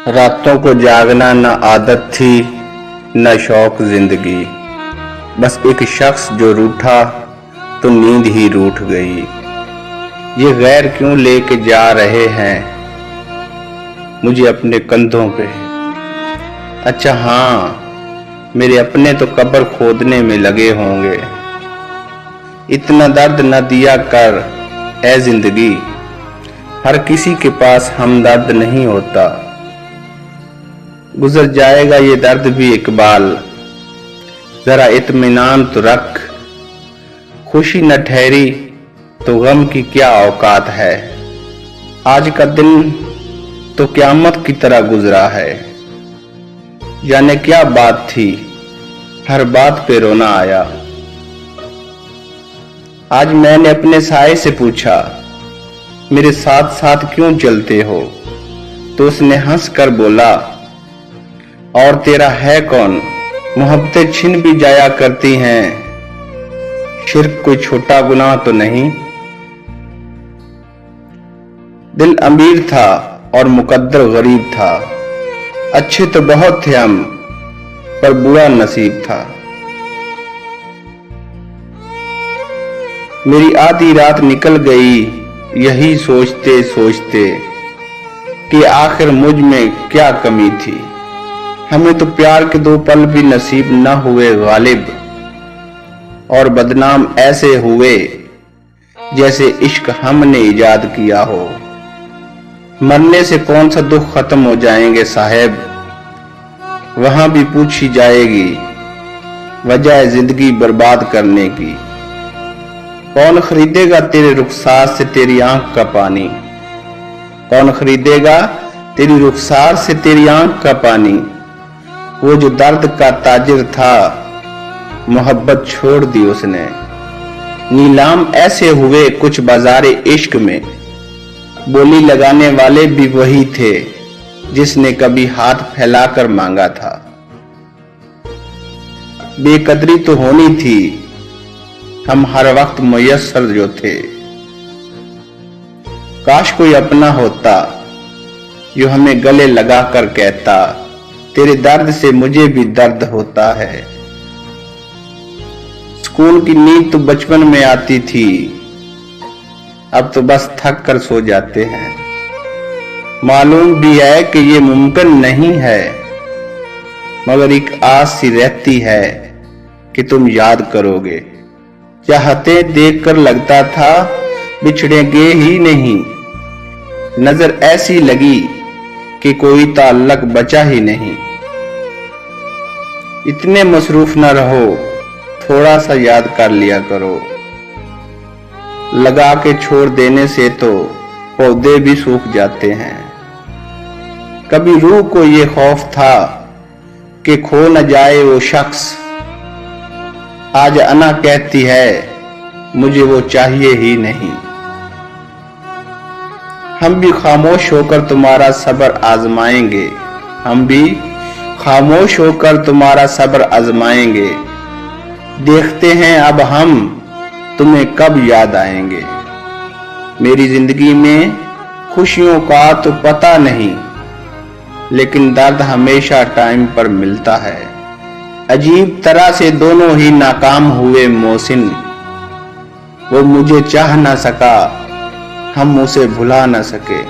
रातों को जागना न आदत थी न शौक जिंदगी। बस एक शख्स जो रूठा तो नींद ही रूठ गई। ये गैर क्यों लेके जा रहे हैं मुझे अपने कंधों पे। अच्छा हाँ, मेरे अपने तो कब्र खोदने में लगे होंगे। इतना दर्द न दिया कर ऐ जिंदगी, हर किसी के पास हमदर्द नहीं होता। गुजर जाएगा ये दर्द भी इकबाल, जरा इत्मीनान तो रख। खुशी न ठहरी तो गम की क्या औकात है। आज का दिन तो क़यामत की तरह गुजरा है। जाने क्या बात थी, हर बात पे रोना आया। आज मैंने अपने साए से पूछा, मेरे साथ साथ क्यों चलते हो? तो उसने हंस कर बोला, और तेरा है कौन? मोहब्बतें छिन भी जाया करती हैं, शिर्क कोई छोटा गुनाह तो नहीं। दिल अमीर था और मुकद्दर गरीब था। अच्छे तो बहुत थे हम, पर बुरा नसीब था। मेरी आधी रात निकल गई यही सोचते सोचते कि आखिर मुझ में क्या कमी थी। हमें तो प्यार के दो पल भी नसीब न हुए गालिब, और बदनाम ऐसे हुए जैसे इश्क हमने इजाद किया हो। मरने से कौन सा दुख खत्म हो जाएंगे साहेब, वहां भी पूछी जाएगी वजह जिंदगी बर्बाद करने की। कौन खरीदेगा तेरे रुखसार से तेरी आंख का पानी? कौन खरीदेगा तेरी रुखसार से तेरी आंख का पानी? वो जो दर्द का ताजिर था, मोहब्बत छोड़ दी उसने। नीलाम ऐसे हुए कुछ बाजारे इश्क में, बोली लगाने वाले भी वही थे जिसने कभी हाथ फैलाकर मांगा था। बेकदरी तो होनी थी, हम हर वक्त मुयस्सर जो थे। काश कोई अपना होता जो हमें गले लगाकर कहता, तेरे दर्द से मुझे भी दर्द होता है। स्कूल की नींद तो बचपन में आती थी, अब तो बस थक कर सो जाते हैं। मालूम भी है कि ये मुमकिन नहीं है, मगर एक आस सी रहती है कि तुम याद करोगे। चाहते देखकर लगता था बिछड़ेंगे ही नहीं, नजर ऐसी लगी कि कोई ताल्लुक बचा ही नहीं। इतने मसरूफ न रहो, थोड़ा सा याद कर लिया करो। लगा के छोड़ देने से तो पौधे भी सूख जाते हैं। कभी रूह को ये खौफ था कि खो न जाए वो शख्स, आज अना कहती है मुझे वो चाहिए ही नहीं। हम भी खामोश होकर तुम्हारा सब्र आजमाएंगे, हम भी खामोश होकर तुम्हारा सब्र आजमाएंगे। देखते हैं अब हम तुम्हें कब याद आएंगे। मेरी जिंदगी में खुशियों का तो पता नहीं, लेकिन दर्द हमेशा टाइम पर मिलता है। अजीब तरह से दोनों ही नाकाम हुए मोहसिन, वो मुझे चाह ना सका, हम उसे भुला न सके।